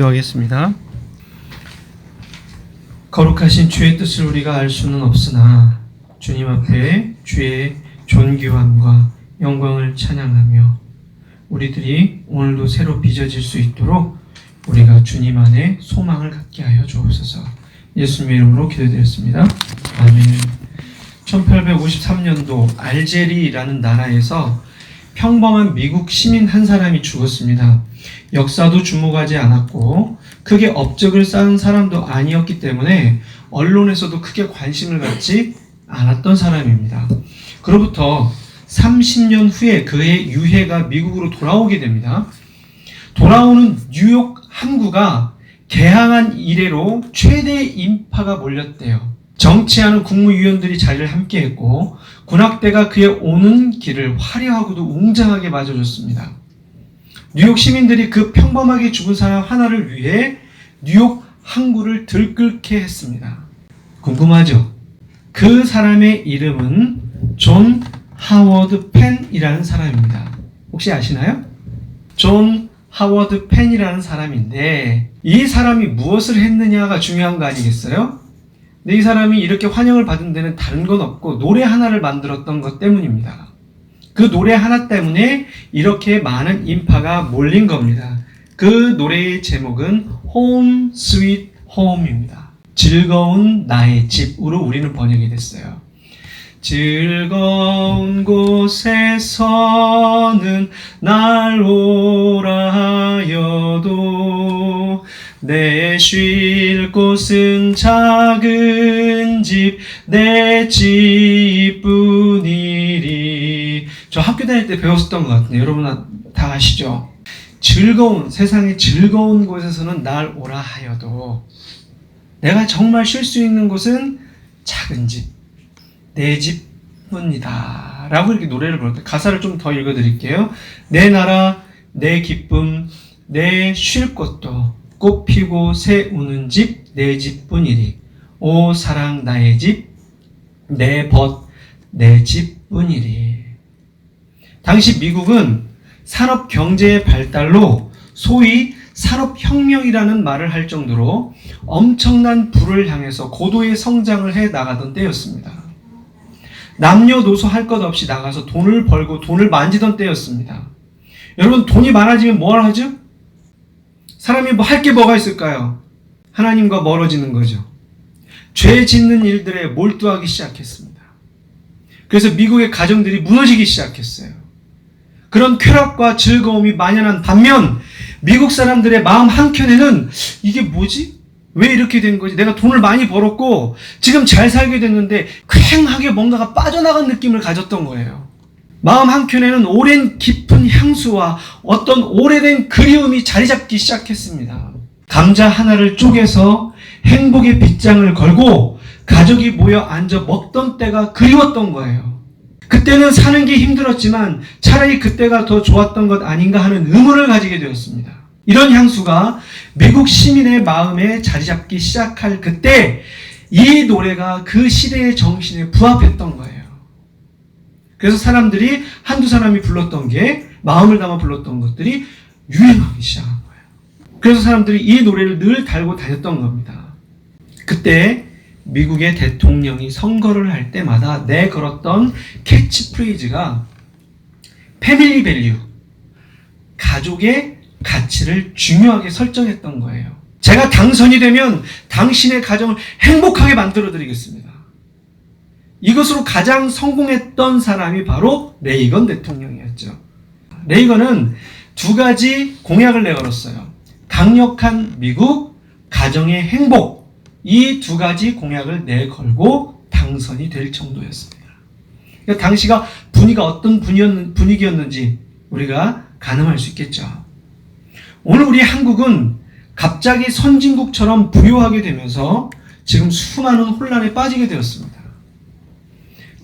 기도하겠습니다. 거룩하신 주의 뜻을 우리가 알 수는 없으나 주님 앞에 주의 존귀함과 영광을 찬양하며 우리들이 오늘도 새로 빚어질 수 있도록 우리가 주님 안에 소망을 갖게 하여 주옵소서. 예수님의 이름으로 기도드렸습니다. 아멘. 1853년도 알제리라는 나라에서 평범한 미국 시민 한 사람이 죽었습니다. 역사도 주목하지 않았고 크게 업적을 쌓은 사람도 아니었기 때문에 언론에서도 크게 관심을 갖지 않았던 사람입니다. 그로부터 30년 후에 그의 유해가 미국으로 돌아오게 됩니다. 돌아오는 뉴욕 항구가 개항한 이래로 최대의 인파가 몰렸대요. 정치하는 국무위원들이 자리를 함께했고 군악대가 그의 오는 길을 화려하고도 웅장하게 맞아줬습니다. 뉴욕 시민들이 그 평범하게 죽은 사람 하나를 위해 뉴욕 항구를 들끓게 했습니다. 궁금하죠? 그 사람의 이름은 존 하워드 펜이라는 사람입니다. 혹시 아시나요? 존 하워드 펜이라는 사람인데 이 사람이 무엇을 했느냐가 중요한 거 아니겠어요? 근데 이 사람이 이렇게 환영을 받은 데는 다른 건 없고 노래 하나를 만들었던 것 때문입니다. 그 노래 하나 때문에 이렇게 많은 인파가 몰린 겁니다. 그 노래의 제목은 Home Sweet Home입니다. 즐거운 나의 집으로 우리는 번역이 됐어요. 즐거운 곳에서는 날 오라 하여도 내 쉴 곳은 작은 집 내 집뿐이리. 저 학교 다닐 때 배웠었던 것 같은데 여러분 다 아시죠? 세상의 즐거운 곳에서는 날 오라 하여도 내가 정말 쉴 수 있는 곳은 작은 집 내 집뿐이다 라고 이렇게 노래를 부르는데 가사를 좀 더 읽어드릴게요. 내 나라 내 기쁨 내 쉴 곳도 꽃 피고 새 우는 집 내 집뿐이리. 오 사랑 나의 집 내 벗 내 집뿐이리. 당시 미국은 산업 경제의 발달로 소위 산업혁명이라는 말을 할 정도로 엄청난 부를 향해서 고도의 성장을 해 나가던 때였습니다. 남녀노소 할 것 없이 나가서 돈을 벌고 돈을 만지던 때였습니다. 여러분 돈이 많아지면 뭘 하죠? 사람이 뭐 할 게 뭐가 있을까요? 하나님과 멀어지는 거죠. 죄 짓는 일들에 몰두하기 시작했습니다. 그래서 미국의 가정들이 무너지기 시작했어요. 그런 쾌락과 즐거움이 만연한 반면 미국 사람들의 마음 한켠에는 이게 뭐지? 왜 이렇게 된 거지? 내가 돈을 많이 벌었고 지금 잘 살게 됐는데 쾌하게 뭔가가 빠져나간 느낌을 가졌던 거예요. 마음 한켠에는 오랜 깊은 향수와 어떤 오래된 그리움이 자리 잡기 시작했습니다. 감자 하나를 쪼개서 행복의 빗장을 걸고 가족이 모여 앉아 먹던 때가 그리웠던 거예요. 그때는 사는 게 힘들었지만 차라리 그때가 더 좋았던 것 아닌가 하는 의문을 가지게 되었습니다. 이런 향수가 미국 시민의 마음에 자리 잡기 시작할 그때 이 노래가 그 시대의 정신에 부합했던 거예요. 그래서 사람들이 한두 사람이 불렀던 게 마음을 담아 불렀던 것들이 유행하기 시작한 거예요. 그래서 사람들이 이 노래를 늘 달고 다녔던 겁니다. 그때 미국의 대통령이 선거를 할 때마다 내걸었던 캐치프레이즈가 패밀리 밸류, 가족의 가치를 중요하게 설정했던 거예요. 제가 당선이 되면 당신의 가정을 행복하게 만들어 드리겠습니다. 이것으로 가장 성공했던 사람이 바로 레이건 대통령이었죠. 레이건은 두 가지 공약을 내걸었어요. 강력한 미국, 가정의 행복, 이 두 가지 공약을 내걸고 당선이 될 정도였습니다. 그러니까 당시가 분위기가 어떤 분위기였는지 우리가 가늠할 수 있겠죠. 오늘 우리 한국은 갑자기 선진국처럼 부유하게 되면서 지금 수많은 혼란에 빠지게 되었습니다.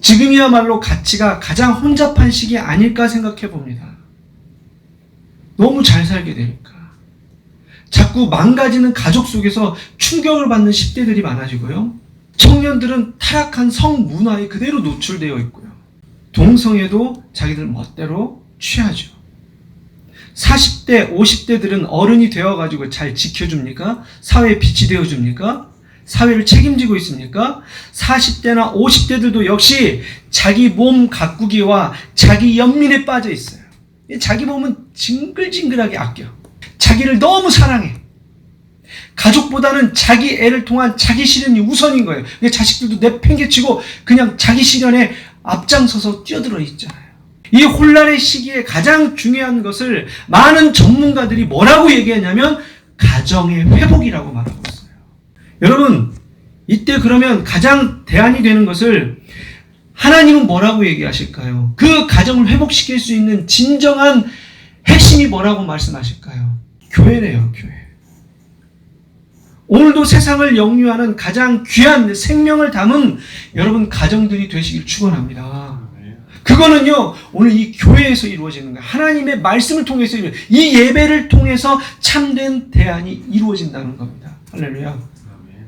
지금이야말로 가치가 가장 혼잡한 시기 아닐까 생각해 봅니다. 너무 잘 살게 되니까. 자꾸 망가지는 가족 속에서 충격을 받는 10대들이 많아지고요. 청년들은 타락한 성문화에 그대로 노출되어 있고요. 동성애도 자기들 멋대로 취하죠. 40대, 50대들은 어른이 되어가지고 잘 지켜줍니까? 사회에 빛이 되어줍니까? 사회를 책임지고 있습니까? 40대나 50대들도 역시 자기 몸 가꾸기와 자기 연민에 빠져 있어요. 자기 몸은 징글징글하게 아껴. 자기를 너무 사랑해. 가족보다는 자기 애를 통한 자기 실현이 우선인 거예요. 자식들도 내팽개치고 그냥 자기 실현에 앞장서서 뛰어들어 있잖아요. 이 혼란의 시기에 가장 중요한 것을 많은 전문가들이 뭐라고 얘기하냐면 가정의 회복이라고 말하고 있어요. 여러분, 이때 그러면 가장 대안이 되는 것을 하나님은 뭐라고 얘기하실까요? 그 가정을 회복시킬 수 있는 진정한 핵심이 뭐라고 말씀하실까요? 교회래요, 교회. 오늘도 세상을 영유하는 가장 귀한 생명을 담은 여러분 가정들이 되시길 축원합니다. 그거는요, 오늘 이 교회에서 이루어지는 거예요. 하나님의 말씀을 통해서 이 예배를 통해서 참된 대안이 이루어진다는 겁니다. 할렐루야.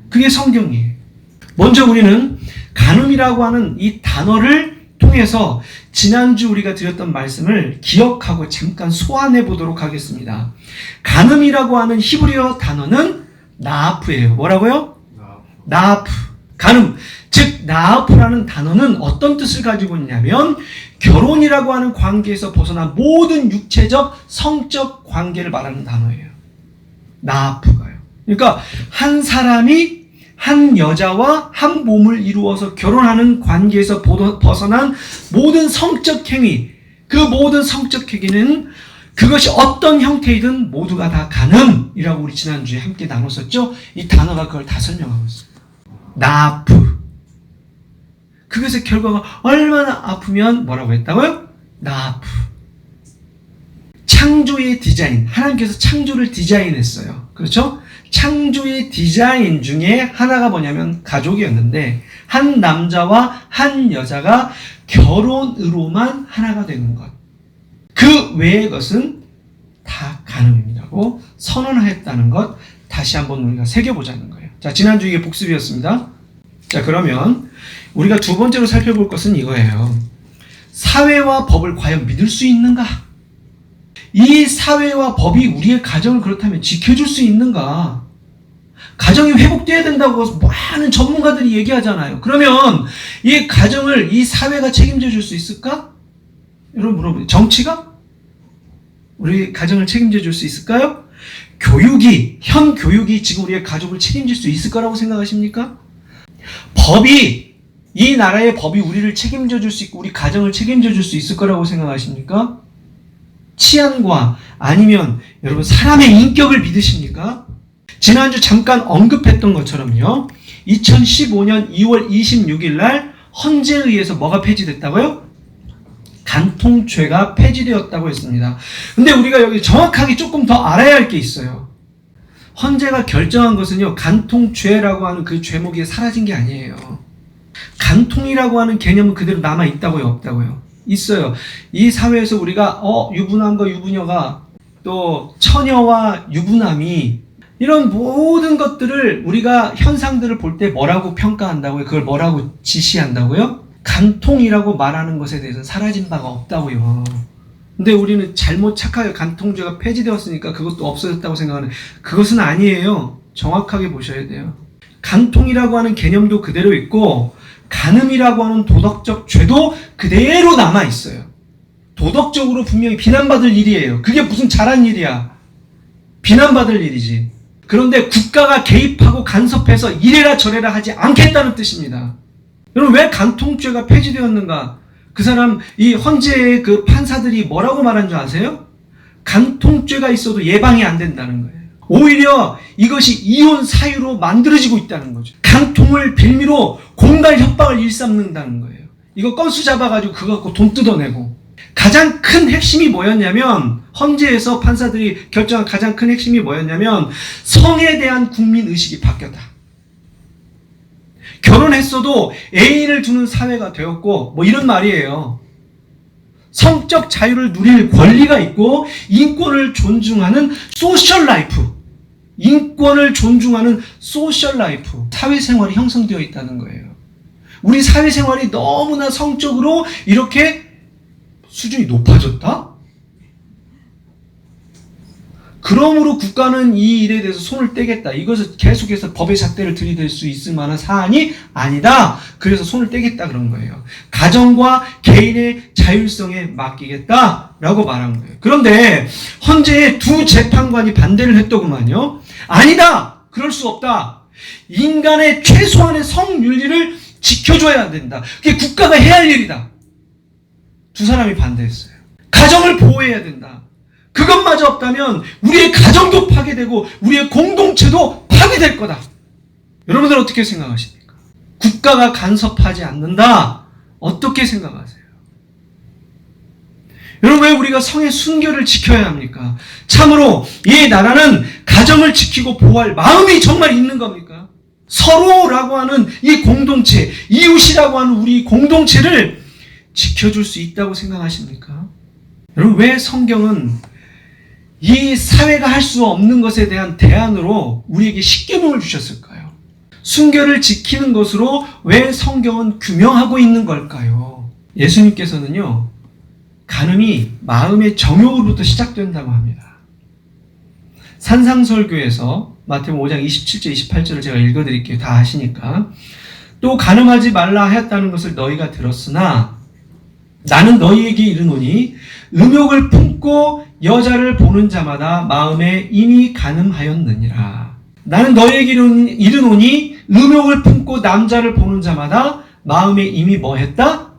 그게 성경이에요. 먼저 우리는 간음이라고 하는 이 단어를 통해서 지난주 우리가 드렸던 말씀을 기억하고 잠깐 소환해 보도록 하겠습니다. 간음이라고 하는 히브리어 단어는 나아프예요. 뭐라고요? 나아프. 간음. 즉 나아프라는 단어는 어떤 뜻을 가지고 있냐면 결혼이라고 하는 관계에서 벗어난 모든 육체적, 성적 관계를 말하는 단어예요. 나아프가요. 그러니까 한 사람이 한 여자와 한 몸을 이루어서 결혼하는 관계에서 벗어난 모든 성적 행위, 그 모든 성적 행위는 그것이 어떤 형태이든 모두가 다 간음이라고 우리 지난주에 함께 나눴었죠. 이 단어가 그걸 다 설명하고 있어요. 나아프. 그것의 결과가 얼마나 아프면 뭐라고 했다고요? 나아프. 창조의 디자인. 하나님께서 창조를 디자인했어요. 그렇죠? 창조의 디자인 중에 하나가 뭐냐면 가족이었는데 한 남자와 한 여자가 결혼으로만 하나가 되는 것. 그 외의 것은 다 간음이라고 선언하였다는 것 다시 한번 우리가 새겨보자는 거예요. 자, 지난주 이게 복습이었습니다. 자, 그러면 우리가 두 번째로 살펴볼 것은 이거예요. 사회와 법을 과연 믿을 수 있는가? 이 사회와 법이 우리의 가정을 그렇다면 지켜줄 수 있는가? 가정이 회복돼야 된다고 많은 전문가들이 얘기하잖아요. 그러면 이 가정을 이 사회가 책임져 줄 수 있을까? 여러분 물어보세요. 정치가? 우리 가정을 책임져 줄 수 있을까요? 현 교육이 지금 우리의 가족을 책임질 수 있을 거라고 생각하십니까? 이 나라의 법이 우리를 책임져 줄 수 있고 우리 가정을 책임져 줄 수 있을 거라고 생각하십니까? 치안과 아니면 여러분 사람의 인격을 믿으십니까? 지난주 잠깐 언급했던 것처럼요. 2015년 2월 26일 날 헌재에 의해서 뭐가 폐지됐다고요? 간통죄가 폐지되었다고 했습니다. 근데 우리가 여기 정확하게 조금 더 알아야 할 게 있어요. 헌재가 결정한 것은요, 간통죄라고 하는 그 죄목이 사라진 게 아니에요. 간통이라고 하는 개념은 그대로 남아있다고요, 없다고요? 있어요. 이 사회에서 우리가 유부남과 유부녀가 또 처녀와 유부남이 이런 모든 것들을 우리가 현상들을 볼 때 뭐라고 평가한다고요? 그걸 뭐라고 지시한다고요? 간통이라고 말하는 것에 대해서는 사라진 바가 없다고요. 근데 우리는 잘못 착하게 간통죄가 폐지되었으니까 그것도 없어졌다고 생각하는, 그것은 아니에요. 정확하게 보셔야 돼요. 간통이라고 하는 개념도 그대로 있고 간음이라고 하는 도덕적 죄도 그대로 남아있어요. 도덕적으로 분명히 비난받을 일이에요. 그게 무슨 잘한 일이야. 비난받을 일이지. 그런데 국가가 개입하고 간섭해서 이래라 저래라 하지 않겠다는 뜻입니다. 여러분 왜 간통죄가 폐지되었는가? 그 사람 이 헌재의 그 판사들이 뭐라고 말한 줄 아세요? 간통죄가 있어도 예방이 안 된다는 거예요. 오히려 이것이 이혼 사유로 만들어지고 있다는 거죠. 간통을 빌미로 공갈 협박을 일삼는다는 거예요. 이거 건수 잡아가지고 그거 갖고 돈 뜯어내고. 가장 큰 핵심이 뭐였냐면, 헌재에서 판사들이 결정한 가장 큰 핵심이 뭐였냐면 성에 대한 국민의식이 바뀌었다. 결혼했어도 애인을 두는 사회가 되었고 뭐 이런 말이에요. 성적 자유를 누릴 권리가 있고 인권을 존중하는 소셜 라이프, 인권을 존중하는 소셜 라이프, 사회생활이 형성되어 있다는 거예요. 우리 사회생활이 너무나 성적으로 이렇게 수준이 높아졌다? 그러므로 국가는 이 일에 대해서 손을 떼겠다. 이것을 계속해서 법의 잣대를 들이댈 수 있을 만한 사안이 아니다. 그래서 손을 떼겠다 그런 거예요. 가정과 개인의 자율성에 맡기겠다라고 말한 거예요. 그런데 헌재의 두 재판관이 반대를 했더구만요. 아니다. 그럴 수 없다. 인간의 최소한의 성윤리를 지켜줘야 된다. 그게 국가가 해야 할 일이다. 두 사람이 반대했어요. 가정을 보호해야 된다. 그것마저 없다면 우리의 가정도 파괴되고 우리의 공동체도 파괴될 거다. 여러분들 어떻게 생각하십니까? 국가가 간섭하지 않는다. 어떻게 생각하세요? 여러분 왜 우리가 성의 순결을 지켜야 합니까? 참으로 이 나라는 가정을 지키고 보호할 마음이 정말 있는 겁니까? 서로라고 하는 이 공동체, 이웃이라고 하는 우리 공동체를 지켜줄 수 있다고 생각하십니까? 여러분 왜 성경은 이 사회가 할 수 없는 것에 대한 대안으로 우리에게 십계명을 주셨을까요? 순결을 지키는 것으로 왜 성경은 규명하고 있는 걸까요? 예수님께서는요, 간음이 마음의 정욕으로부터 시작된다고 합니다. 산상설교에서 마태복음 5장 27절 28절을 제가 읽어드릴게요. 다 아시니까. 또 간음하지 말라 하였다는 것을 너희가 들었으나 나는 너희에게 이르노니 음욕을 품고 여자를 보는 자마다 마음에 이미 간음하였느니라. 나는 너희에게 이르노니 음욕을 품고 남자를 보는 자마다 마음에 이미 뭐 했다?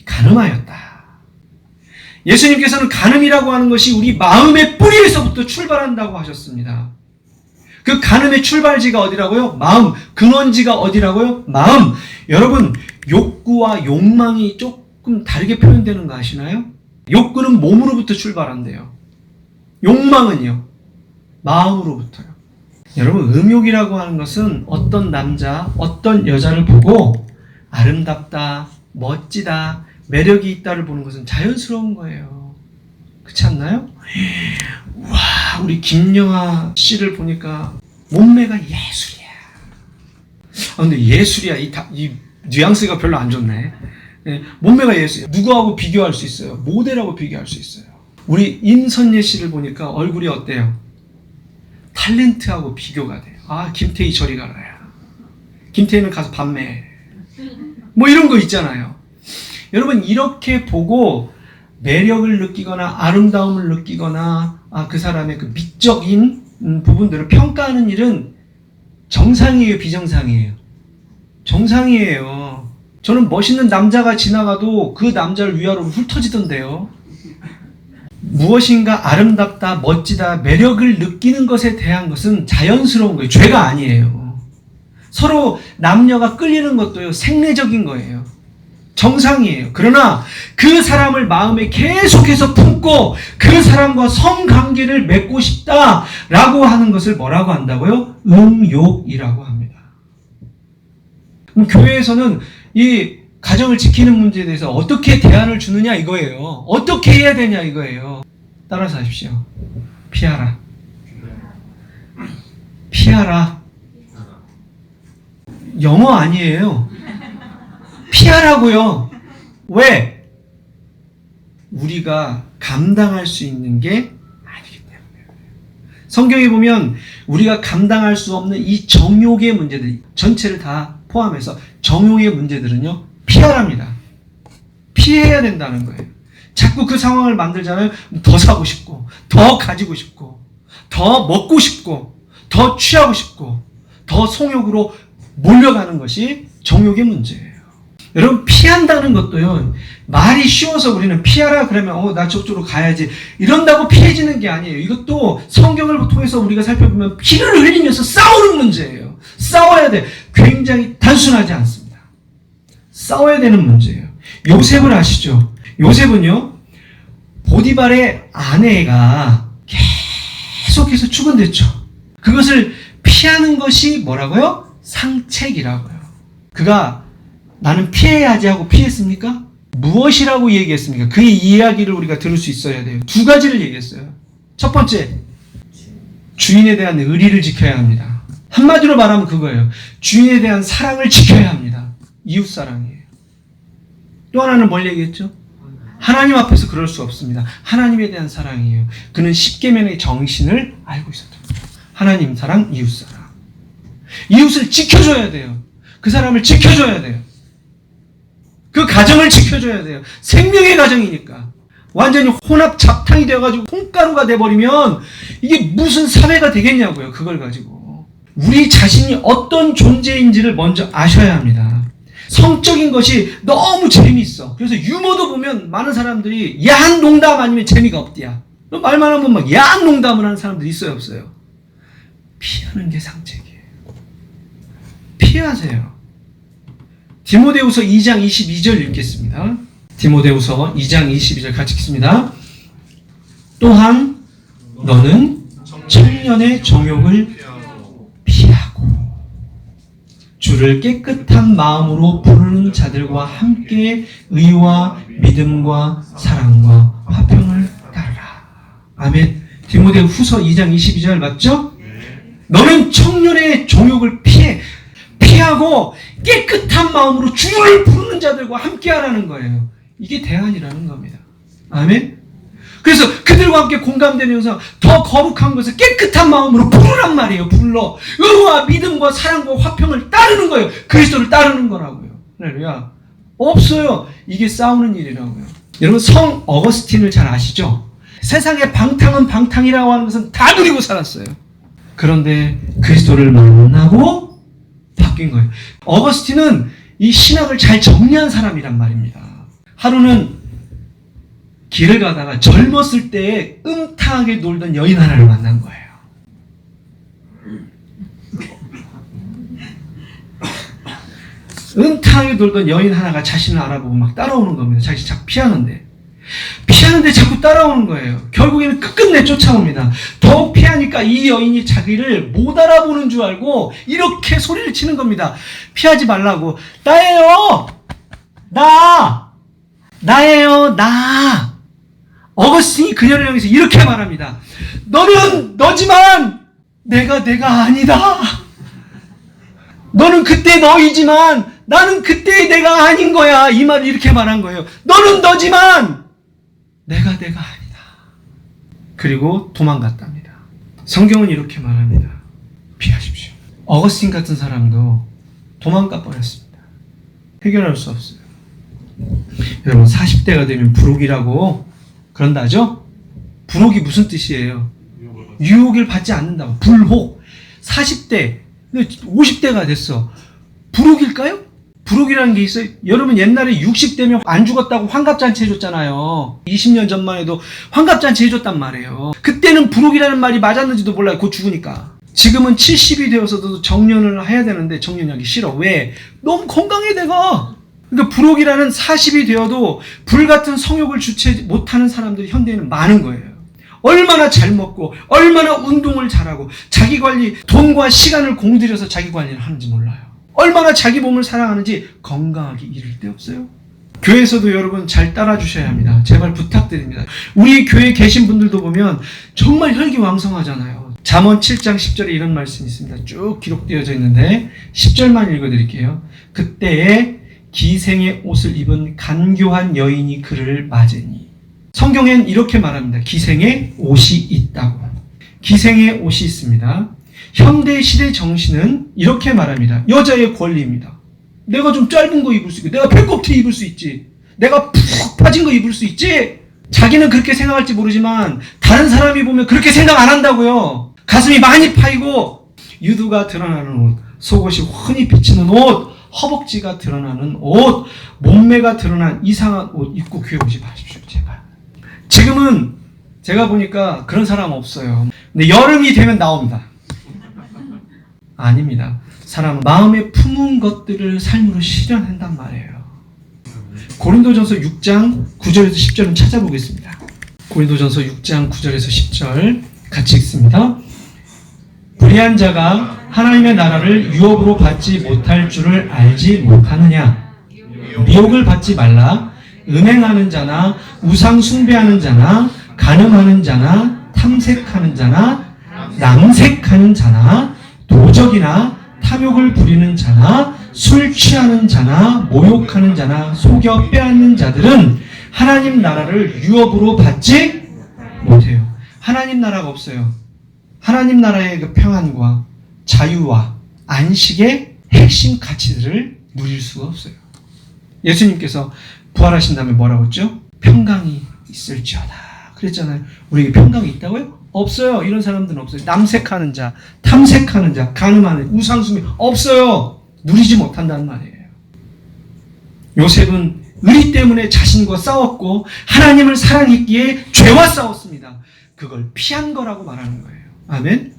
간음하였다. 예수님께서는 간음이라고 하는 것이 우리 마음의 뿌리에서부터 출발한다고 하셨습니다. 그 간음의 출발지가 어디라고요? 마음. 근원지가 어디라고요? 마음. 여러분, 욕구와 욕망이 조금 다르게 표현되는 거 아시나요? 욕구는 몸으로부터 출발한대요. 욕망은요? 마음으로부터요. 여러분, 음욕이라고 하는 것은 어떤 남자, 어떤 여자를 보고 아름답다, 멋지다, 매력이 있다를 보는 것은 자연스러운 거예요. 그렇지 않나요? 와, 우리 김영하 씨를 보니까 몸매가 예술이야. 근데 예술이야. 이 뉘앙스가 별로 안 좋네. 몸매가 예술이야. 누구하고 비교할 수 있어요? 모델하고 비교할 수 있어요. 우리 임선예 씨를 보니까 얼굴이 어때요? 탤런트하고 비교가 돼요. 아, 김태희 저리 가라야. 김태희는 가서 밤매. 뭐 이런 거 있잖아요. 여러분 이렇게 보고 매력을 느끼거나 아름다움을 느끼거나 그 사람의 그 미적인 부분들을 평가하는 일은 정상이에요, 비정상이에요? 정상이에요. 저는 멋있는 남자가 지나가도 그 남자를 위아래로 훑어지던데요. 무엇인가 아름답다, 멋지다, 매력을 느끼는 것에 대한 것은 자연스러운 거예요. 죄가 아니에요. 서로 남녀가 끌리는 것도요, 생리적인 거예요. 정상이에요. 그러나 그 사람을 마음에 계속해서 품고 그 사람과 성관계를 맺고 싶다라고 하는 것을 뭐라고 한다고요? 음욕이라고 합니다. 그럼 교회에서는 이 가정을 지키는 문제에 대해서 어떻게 대안을 주느냐 이거예요. 어떻게 해야 되냐 이거예요. 따라서 하십시오. 피하라. 피하라. 영어 아니에요. 피하라고요. 왜? 우리가 감당할 수 있는 게 아니기 때문에. 성경에 보면 우리가 감당할 수 없는 이 정욕의 문제들 전체를 다 포함해서 정욕의 문제들은요, 피하랍니다. 피해야 된다는 거예요. 자꾸 그 상황을 만들잖아요. 더 사고 싶고, 더 가지고 싶고, 더 먹고 싶고, 더 취하고 싶고, 더 성욕으로 몰려가는 것이 정욕의 문제예요. 여러분, 피한다는 것도요, 말이 쉬워서 우리는 피하라 그러면 나 저쪽으로 가야지 이런다고 피해지는 게 아니에요. 이것도 성경을 통해서 우리가 살펴보면 피를 흘리면서 싸우는 문제예요. 싸워야 돼. 굉장히 단순하지 않습니다. 싸워야 되는 문제예요. 요셉을 아시죠? 요셉은요, 보디발의 아내가 계속해서 추근댔죠. 그것을 피하는 것이 뭐라고요? 상책이라고요. 그가 나는 피해야지 하고 피했습니까? 무엇이라고 얘기했습니까? 그의 이야기를 우리가 들을 수 있어야 돼요. 두 가지를 얘기했어요. 첫 번째, 주인에 대한 의리를 지켜야 합니다. 한마디로 말하면 그거예요. 주인에 대한 사랑을 지켜야 합니다. 이웃사랑이에요. 또 하나는 뭘 얘기했죠? 하나님 앞에서 그럴 수 없습니다. 하나님에 대한 사랑이에요. 그는 십계명의 정신을 알고 있었던 거예요. 하나님 사랑, 이웃 사랑. 이웃을 지켜줘야 돼요. 그 사람을 지켜줘야 돼요. 그 가정을 지켜줘야 돼요. 생명의 가정이니까. 완전히 혼합 잡탕이 되어가지고 콩가루가 돼버리면 이게 무슨 사회가 되겠냐고요. 그걸 가지고. 우리 자신이 어떤 존재인지를 먼저 아셔야 합니다. 성적인 것이 너무 재미있어. 그래서 유머도 보면 많은 사람들이 야한 농담 아니면 재미가 없디야. 말만 하면 막 야한 농담을 하는 사람들이 있어요, 없어요? 피하는 게 상책이에요. 피하세요. 디모데후서 2장 22절 읽겠습니다. 디모데후서 2장 22절 같이 읽습니다. 또한 너는 청년의 정욕을 피하고 주를 깨끗한 마음으로 부르는 자들과 함께 의와 믿음과 사랑과 화평을 따르라. 아멘. 디모데후서 2장 22절 맞죠? 너는 청년의 정욕을 피하고 깨끗한 마음으로 주를 부르는 자들과 함께 하라는 거예요. 이게 대안이라는 겁니다. 아멘. 그래서 그들과 함께 공감되면서 더 거룩한 것을 깨끗한 마음으로 부르란 말이에요. 불러. 의와 믿음과 사랑과 화평을 따르는 거예요. 그리스도를 따르는 거라고요. 할렐루야. 없어요. 이게 싸우는 일이라고요. 여러분 성 어거스틴을 잘 아시죠? 세상의 방탕은 방탕이라고 하는 것은 다 누리고 살았어요. 그런데 그리스도를 만나고 바뀐 거예요. 어거스틴은 이 신학을 잘 정리한 사람이란 말입니다. 하루는 길을 가다가 젊었을 때에 음탕하게 놀던 여인 하나를 만난 거예요. 음탕하게 놀던 여인 하나가 자신을 알아보고 막 따라오는 겁니다. 자기 자꾸 피하는데 자꾸 따라오는 거예요. 결국에는 끝끝내 쫓아옵니다. 더욱 피하니까 이 여인이 자기를 못 알아보는 줄 알고 이렇게 소리를 치는 겁니다. 피하지 말라고. 나예요. 나예요. 나. 어거스틴이 그녀를 향해서 이렇게 말합니다. 너는 너지만 내가 아니다. 너는 그때 너이지만 나는 그때 내가 아닌 거야. 이 말을 이렇게 말한 거예요. 너는 너지만 내가 아니다. 그리고 도망갔답니다. 성경은 이렇게 말합니다. 피하십시오. 어거스틴 같은 사람도 도망가 버렸습니다. 해결할 수 없어요. 여러분 40대가 되면 불혹이라고 그런다죠? 불혹이 무슨 뜻이에요? 유혹을 받지 않는다고. 불혹. 40대, 50대가 됐어. 불혹일까요? 불혹이라는 게 있어요. 여러분 옛날에 60대면 안 죽었다고 환갑잔치 해줬잖아요. 20년 전만 해도 환갑잔치 해줬단 말이에요. 그때는 불혹이라는 말이 맞았는지도 몰라요. 곧 죽으니까. 지금은 70이 되어서도 정년을 해야 되는데 정년하기 싫어. 왜? 너무 건강해 내가. 그러니까 불혹이라는 40이 되어도 불같은 성욕을 주체 못하는 사람들이 현대에는 많은 거예요. 얼마나 잘 먹고 얼마나 운동을 잘하고 자기 관리, 돈과 시간을 공들여서 자기 관리를 하는지 몰라요. 얼마나 자기 몸을 사랑하는지 건강하게 이를 데 없어요. 교회에서도 여러분 잘 따라주셔야 합니다. 제발 부탁드립니다. 우리 교회에 계신 분들도 보면 정말 혈기왕성하잖아요. 잠언 7장 10절에 이런 말씀이 있습니다. 쭉 기록되어져 있는데 10절만 읽어드릴게요. 그때에 기생의 옷을 입은 간교한 여인이 그를 맞으니. 성경엔 이렇게 말합니다. 기생의 옷이 있다고. 기생의 옷이 있습니다. 현대 시대 정신은 이렇게 말합니다. 여자의 권리입니다. 내가 좀 짧은 거 입을 수 있고, 내가 배꼽티 입을 수 있지. 내가 푹 파진 거 입을 수 있지. 자기는 그렇게 생각할지 모르지만 다른 사람이 보면 그렇게 생각 안 한다고요. 가슴이 많이 파이고 유두가 드러나는 옷, 속옷이 훤히 비치는 옷, 허벅지가 드러나는 옷, 몸매가 드러난 이상한 옷 입고 교회 오지 마십시오. 제발. 지금은 제가 보니까 그런 사람 없어요. 근데 여름이 되면 나옵니다. 아닙니다. 사람은 마음에 품은 것들을 삶으로 실현한단 말이에요. 고린도전서 6장 9절에서 10절은 찾아보겠습니다. 고린도전서 6장 9절에서 10절 같이 읽습니다. 불의한 자가 하나님의 나라를 유업으로 받지 못할 줄을 알지 못하느냐. 미혹을 받지 말라. 음행하는 자나 우상 숭배하는 자나 간음하는 자나 탐색하는 자나 낭색하는 자나 도적이나 탐욕을 부리는 자나 술 취하는 자나 모욕하는 자나 속여 빼앗는 자들은 하나님 나라를 유업으로 받지 못해요. 하나님 나라가 없어요. 하나님 나라의 그 평안과 자유와 안식의 핵심 가치들을 누릴 수가 없어요. 예수님께서 부활하신 다음에 뭐라고 했죠? 평강이 있을지어다 그랬잖아요. 우리에게 평강이 있다고요? 없어요. 이런 사람들은 없어요. 남색하는 자, 탐색하는 자, 간음하는 우상숭배 없어요. 누리지 못한다는 말이에요. 요셉은 의리 때문에 자신과 싸웠고 하나님을 사랑했기에 죄와 싸웠습니다. 그걸 피한 거라고 말하는 거예요. 아멘?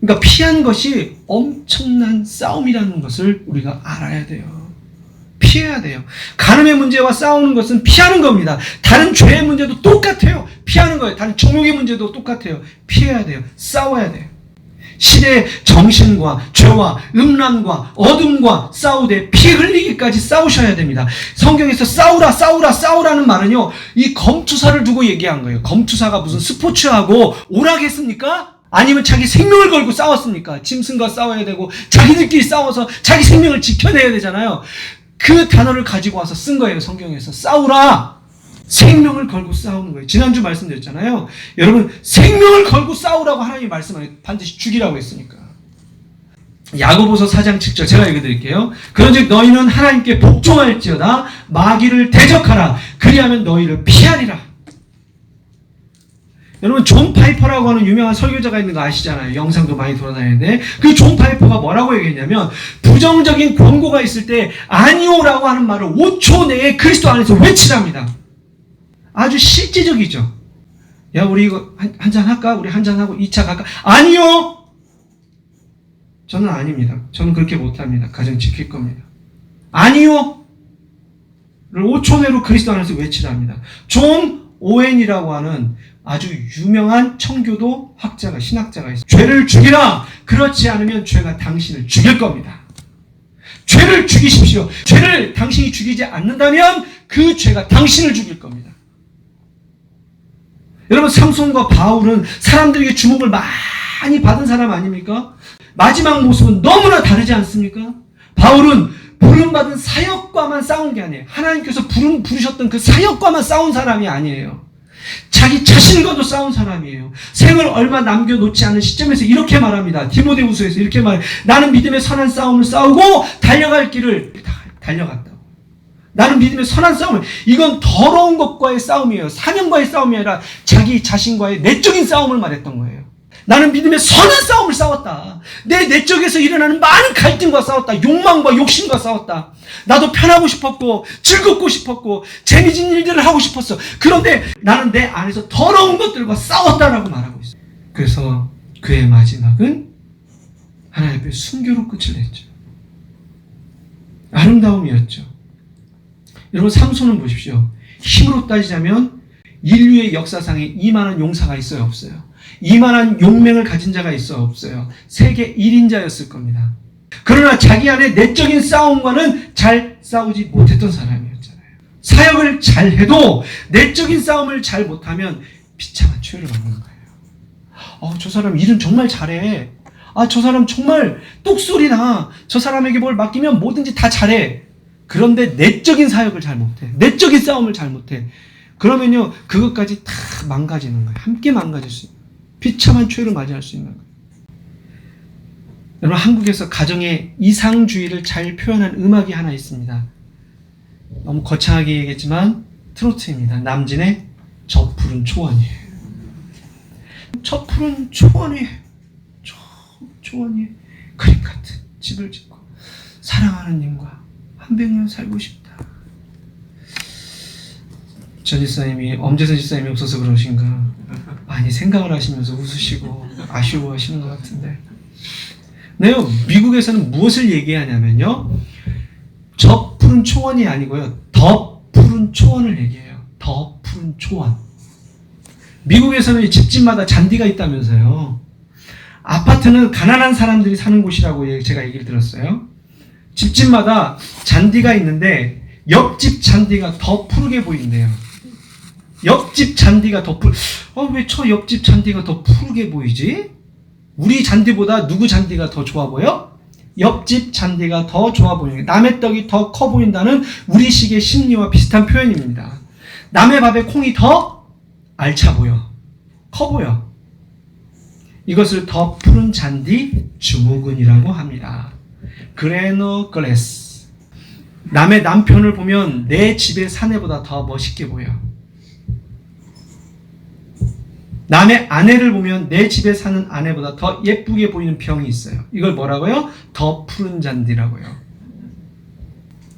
그러니까 피한 것이 엄청난 싸움이라는 것을 우리가 알아야 돼요. 피해야 돼요. 간음의 문제와 싸우는 것은 피하는 겁니다. 다른 죄의 문제도 똑같아요. 피하는 거예요. 다른 정욕의 문제도 똑같아요. 피해야 돼요. 싸워야 돼요. 시대의 정신과 죄와 음란과 어둠과 싸우되 피 흘리기까지 싸우셔야 됩니다. 성경에서 싸우라는 말은요, 이 검투사를 두고 얘기한 거예요. 검투사가 무슨 스포츠하고 오락했습니까? 아니면 자기 생명을 걸고 싸웠습니까? 짐승과 싸워야 되고 자기들끼리 싸워서 자기 생명을 지켜내야 되잖아요. 그 단어를 가지고 와서 쓴 거예요. 성경에서 싸우라. 생명을 걸고 싸우는 거예요. 지난주 말씀드렸잖아요. 여러분, 생명을 걸고 싸우라고 하나님이 말씀하세요. 반드시 죽이라고 했으니까. 야고보서 4장 7절 제가 읽어드릴게요. 그런즉 너희는 하나님께 복종할지어다. 마귀를 대적하라. 그리하면 너희를 피하리라. 여러분, 존 파이퍼라고 하는 유명한 설교자가 있는 거 아시잖아요. 영상도 많이 돌아다니는데 그 존 파이퍼가 뭐라고 얘기했냐면, 부정적인 권고가 있을 때 아니오라고 하는 말을 5초 내에 그리스도 안에서 외치랍니다. 아주 실제적이죠. 야, 우리 이거 한잔 할까? 우리 한잔 하고 2차 갈까? 아니요. 저는 아닙니다. 저는 그렇게 못합니다. 가정 지킬 겁니다. 아니요. 를 5초 내로 그리스도 안에서 외치랍니다. 존 오웬이라고 하는 아주 유명한 청교도 학자가, 신학자가 있어요. 죄를 죽이라. 그렇지 않으면 죄가 당신을 죽일 겁니다. 죄를 죽이십시오. 죄를 당신이 죽이지 않는다면 그 죄가 당신을 죽일 겁니다. 여러분, 삼손과 바울은 사람들에게 주목을 많이 받은 사람 아닙니까? 마지막 모습은 너무나 다르지 않습니까? 바울은 부름받은 사역과만 싸운 게 아니에요. 하나님께서 부르셨던 그 사역과만 싸운 사람이 아니에요. 자기 자신과도 싸운 사람이에요. 생을 얼마 남겨놓지 않은 시점에서 이렇게 말합니다. 디모데후서에서 이렇게 말해요. 나는 믿음의 선한 싸움을 싸우고 달려갈 길을 달려갔다고. 나는 믿음의 선한 싸움을, 이건 더러운 것과의 싸움이에요. 사명과의 싸움이 아니라 자기 자신과의 내적인 싸움을 말했던 거예요. 나는 믿음의 선한 싸움을 싸웠다. 내 내적에서 일어나는 많은 갈등과 싸웠다. 욕망과 욕심과 싸웠다. 나도 편하고 싶었고 즐겁고 싶었고 재미진 일들을 하고 싶었어. 그런데 나는 내 안에서 더러운 것들과 싸웠다라고 말하고 있어요. 그래서 그의 마지막은 하나님 앞에 순교로 끝을 냈죠. 아름다움이었죠. 여러분, 삼손은 보십시오. 힘으로 따지자면 인류의 역사상에 이만한 용사가 있어요, 없어요? 이만한 용맹을 가진 자가 있어, 없어요? 세계 1인자였을 겁니다. 그러나 자기 안에 내적인 싸움과는 잘 싸우지 못했던 사람이었잖아요. 사역을 잘해도 내적인 싸움을 잘 못하면 비참한 죄를 받는 거예요. 저 사람 일은 정말 잘해. 저 사람 정말 똑소리 나. 저 사람에게 뭘 맡기면 뭐든지 다 잘해. 그런데 내적인 사역을 잘 못해. 내적인 싸움을 잘 못해. 그러면요, 그것까지 다 망가지는 거예요. 함께 망가질 수 있는 거예요. 비참한 죄를 맞이할 수 있는 거예요. 여러분, 한국에서 가정의 이상주의를 잘 표현한 음악이 하나 있습니다. 너무 거창하게 얘기했지만 트로트입니다. 남진의 저 푸른 초원이에요. 저 푸른 초원에, 초원에 그림 같은 집을 짓고 사랑하는 님과 한 백년 살고 싶다. 전 집사님이, 엄재선 집사님이 없어서 그러신가 많이 생각을 하시면서 웃으시고 아쉬워하시는 것 같은데, 네요. 미국에서는 무엇을 얘기하냐면요, 저 푸른 초원이 아니고요, 더 푸른 초원을 얘기해요. 더 푸른 초원. 미국에서는 집집마다 잔디가 있다면서요. 아파트는 가난한 사람들이 사는 곳이라고 제가 얘기를 들었어요. 집집마다 잔디가 있는데 옆집 잔디가 더 푸르게 보인대요. 옆집 잔디가 더 왜 저 옆집 잔디가 더 푸르게 보이지? 우리 잔디보다 누구 잔디가 더 좋아 보여? 옆집 잔디가 더 좋아 보이는, 남의 떡이 더 커 보인다는 우리식의 심리와 비슷한 표현입니다. 남의 밥에 콩이 더 알차 보여. 커 보여. 이것을 더 푸른 잔디 증후군이라고 합니다. 그레노글레스. 남의 남편을 보면 내 집의 사내보다 더 멋있게 보여. 남의 아내를 보면 내 집에 사는 아내보다 더 예쁘게 보이는 병이 있어요. 이걸 뭐라고요? 더 푸른 잔디라고요.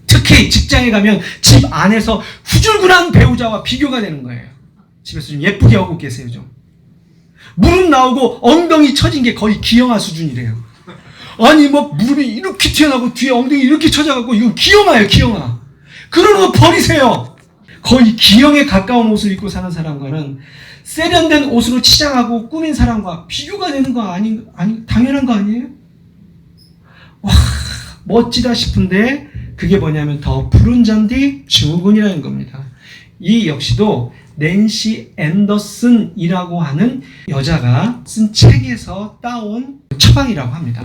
특히 직장에 가면 집 안에서 후줄근한 배우자와 비교가 되는 거예요. 집에서 좀 예쁘게 하고 계세요, 좀. 무릎 나오고 엉덩이 처진 게 거의 기영아 수준이래요. 아니, 뭐, 무릎이 이렇게 튀어나오고 뒤에 엉덩이 이렇게 처져갖고, 이건 기영아예요, 기영아. 그러는 거 버리세요. 거의 기영에 가까운 옷을 입고 사는 사람과는 세련된 옷으로 치장하고 꾸민 사람과 비교가 되는 거 아니, 당연한 거 아니에요? 와, 멋지다 싶은데, 그게 뭐냐면 더 푸른 잔디 증후군이라는 겁니다. 이 역시도 낸시 앤더슨이라고 하는 여자가 쓴 책에서 따온 처방이라고 합니다.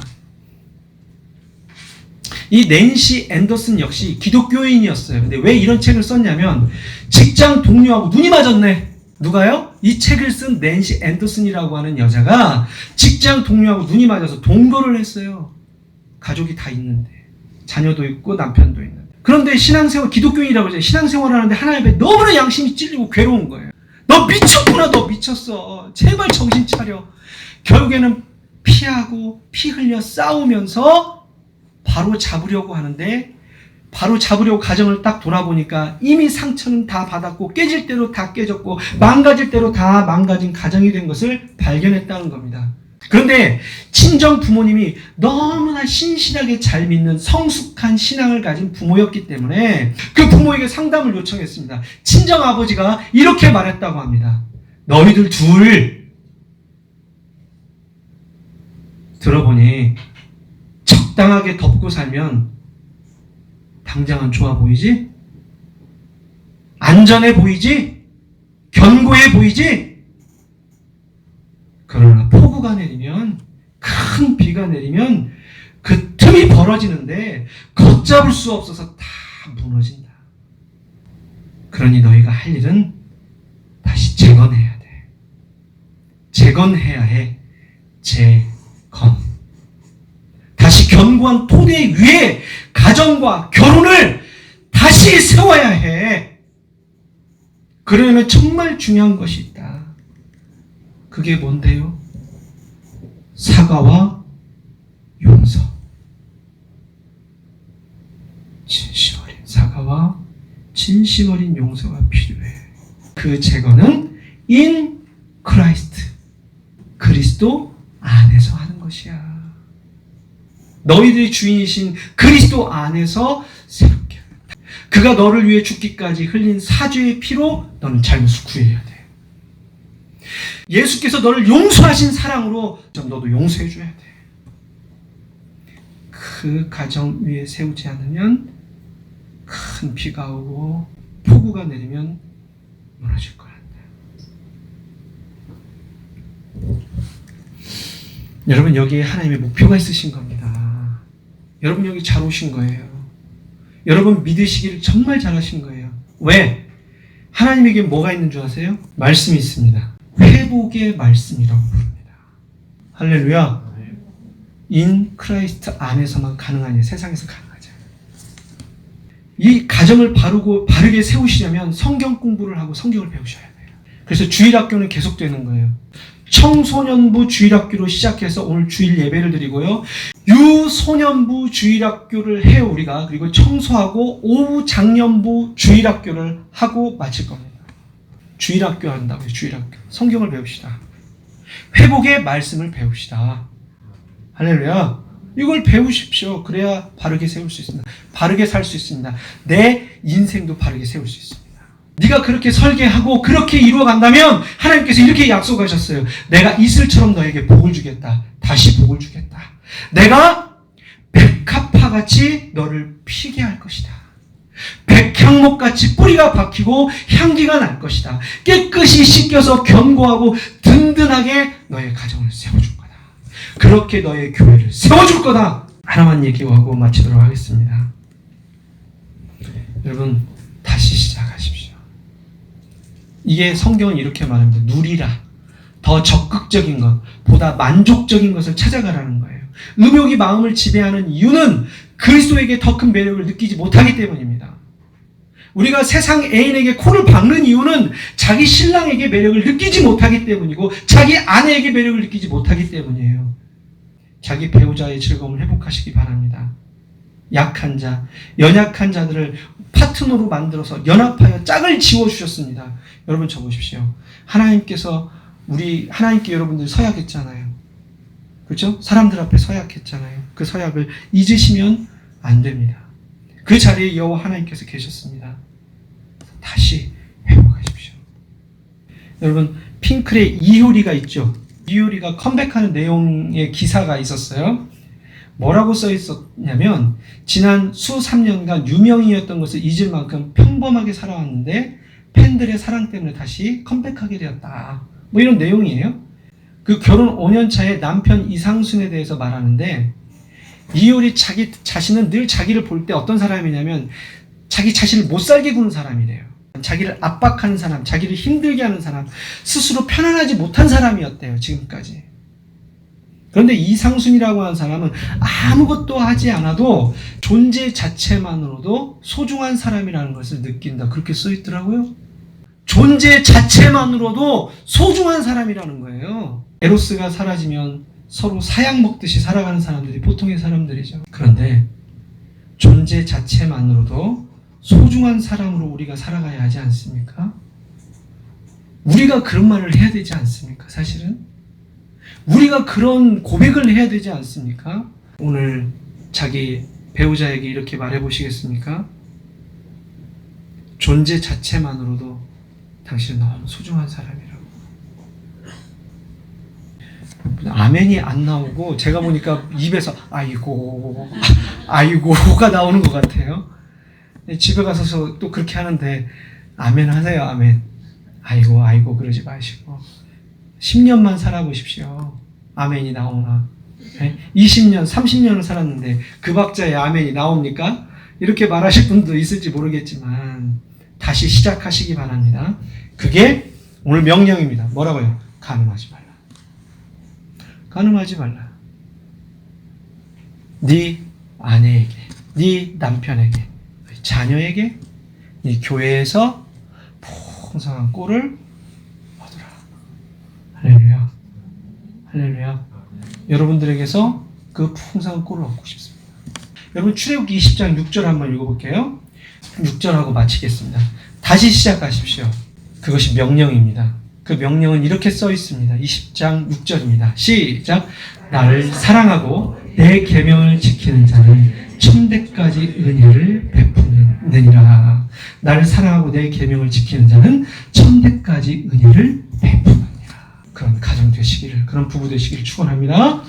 이 낸시 앤더슨 역시 기독교인이었어요. 근데 왜 이런 책을 썼냐면 직장 동료하고 눈이 맞았네. 누가요? 이 책을 쓴 낸시 앤더슨이라고 하는 여자가 직장 동료하고 눈이 맞아서 동거를 했어요. 가족이 다 있는데. 자녀도 있고 남편도 있는데. 그런데 신앙생활, 기독교인이라고 하죠. 신앙생활을 하는데 하나님 앞에 너무나 양심이 찔리고 괴로운 거예요. 너 미쳤구나, 너 미쳤어. 제발 정신 차려. 결국에는 피하고 피 흘려 싸우면서 바로 잡으려고 하는데, 바로 잡으려고 가정을 딱 돌아보니까 이미 상처는 다 받았고 깨질 대로 다 깨졌고 망가질 대로 다 망가진 가정이 된 것을 발견했다는 겁니다. 그런데 친정 부모님이 너무나 신실하게 잘 믿는 성숙한 신앙을 가진 부모였기 때문에 그 부모에게 상담을 요청했습니다. 친정 아버지가 이렇게 말했다고 합니다. 너희들 둘 들어보니 적당하게 덮고 살면 당장은 좋아 보이지? 안전해 보이지? 견고해 보이지? 그러나 폭우가 내리면, 큰 비가 내리면 그 틈이 벌어지는데 걷잡을 수 없어서 다 무너진다. 그러니 너희가 할 일은 다시 재건해야 돼. 재건해야 해. 재건. 다시 견고한 토대 위에 가정과 결혼을 다시 세워야 해. 그러려면 정말 중요한 것이 있다. 그게 뭔데요? 사과와 용서. 진심 어린 사과와 진심 어린 용서가 필요해. 그 재건은 in Christ. 그리스도 안에서 하는 것이야. 너희들의 주인이신 그리스도 안에서 새롭게. 그가 너를 위해 죽기까지 흘린 사죄의 피로 너는 잘못을 구해야 돼. 예수께서 너를 용서하신 사랑으로 너도 용서해줘야 돼. 그 가정 위에 세우지 않으면 큰 비가 오고 폭우가 내리면 무너질 거란다. 여러분, 여기에 하나님의 목표가 있으신 겁니다. 여러분 여기 잘 오신 거예요. 여러분 믿으시기를 정말 잘하신 거예요. 왜? 하나님에게 뭐가 있는 줄 아세요? 말씀이 있습니다. 회복의 말씀이라고 부릅니다. 할렐루야. 인 크라이스트 안에서만 가능한 일, 세상에서 가능하지 않아요. 이 가정을 바르게 세우시려면 성경 공부를 하고 성경을 배우셔야 돼요. 그래서 주일학교는 계속되는 거예요. 청소년부 주일학교로 시작해서 오늘 주일 예배를 드리고요. 유소년부 주일학교를 해요, 우리가. 그리고 청소하고 오후 장년부 주일학교를 하고 마칠 겁니다. 주일학교 한다고요, 주일학교. 성경을 배웁시다. 회복의 말씀을 배웁시다. 할렐루야. 이걸 배우십시오. 그래야 바르게 세울 수 있습니다. 바르게 살 수 있습니다. 내 인생도 바르게 세울 수 있습니다. 네가 그렇게 설계하고 그렇게 이루어간다면 하나님께서 이렇게 약속하셨어요. 내가 이슬처럼 너에게 복을 주겠다. 다시 복을 주겠다. 내가 백합화같이 너를 피게 할 것이다. 백향목같이 뿌리가 박히고 향기가 날 것이다. 깨끗이 씻겨서 견고하고 든든하게 너의 가정을 세워줄 거다. 그렇게 너의 교회를 세워줄 거다. 하나만 얘기하고 마치도록 하겠습니다. 여러분, 다시 시작하십시오. 이게 성경은 이렇게 말합니다. 누리라. 더 적극적인 것, 보다 만족적인 것을 찾아가라는 거예요. 음욕이 마음을 지배하는 이유는 그리스도에게 더 큰 매력을 느끼지 못하기 때문입니다. 우리가 세상 애인에게 코를 박는 이유는 자기 신랑에게 매력을 느끼지 못하기 때문이고 자기 아내에게 매력을 느끼지 못하기 때문이에요. 자기 배우자의 즐거움을 회복하시기 바랍니다. 약한 자, 연약한 자들을 파트너로 만들어서 연합하여 짝을 지어주셨습니다. 여러분 쳐보십시오. 하나님께 여러분들 서약했잖아요. 그렇죠? 사람들 앞에 서약했잖아요. 그 서약을 잊으시면 안 됩니다. 그 자리에 여호와 하나님께서 계셨습니다. 다시 회복하십시오. 여러분, 핑클의 이효리가 있죠. 이효리가 컴백하는 내용의 기사가 있었어요. 뭐라고 써 있었냐면 지난 수삼 년간 유명인이었던 것을 잊을 만큼 평범하게 살아왔는데 팬들의 사랑 때문에 다시 컴백하게 되었다. 뭐 이런 내용이에요. 그 결혼 5년 차에 남편 이상순에 대해서 말하는데 이효리 자기 자신은 늘 자기를 볼 때 어떤 사람이냐면 자기 자신을 못 살게 구는 사람이래요. 자기를 압박하는 사람, 자기를 힘들게 하는 사람, 스스로 편안하지 못한 사람이었대요. 지금까지. 그런데 이상순이라고 하는 사람은 아무것도 하지 않아도 존재 자체만으로도 소중한 사람이라는 것을 느낀다. 그렇게 써 있더라고요. 존재 자체만으로도 소중한 사람이라는 거예요. 에로스가 사라지면 서로 사약 먹듯이 살아가는 사람들이 보통의 사람들이죠. 그런데 존재 자체만으로도 소중한 사람으로 우리가 살아가야 하지 않습니까? 우리가 그런 말을 해야 되지 않습니까? 사실은 우리가 그런 고백을 해야 되지 않습니까? 오늘 자기 배우자에게 이렇게 말해 보시겠습니까? 존재 자체만으로도 당신은 너무 소중한 사람이라고. 아멘이 안 나오고 제가 보니까 입에서 아이고가 나오는 것 같아요. 집에 가서 또 그렇게 하는데 아멘 하세요. 아멘. 아이고 그러지 마시고 10년만 살아보십시오. 아멘이 나오나. 20년 30년을 살았는데 그 박자에 아멘이 나옵니까? 이렇게 말하실 분도 있을지 모르겠지만 다시 시작하시기 바랍니다. 그게 오늘 명령입니다. 뭐라고요? 간음하지 말라. 간음하지 말라. 네 아내에게, 네 남편에게, 자녀에게, 네 교회에서 풍성한 꼴을 얻으라. 할렐루야. 할렐루야. 여러분들에게서 그 풍성한 꼴을 얻고 싶습니다. 여러분 출애굽기 20장 6절 한번 읽어볼게요. 6절하고 마치겠습니다. 다시 시작하십시오. 그것이 명령입니다. 그 명령은 이렇게 써 있습니다. 20장 6절입니다. 시작. 나를 사랑하고 내 계명을 지키는 자는 천대까지 은혜를 베푸느니라. 나를 사랑하고 내 계명을 지키는 자는 천대까지 은혜를 베푸느니라. 그런 가정 되시기를, 그런 부부 되시기를 축원합니다.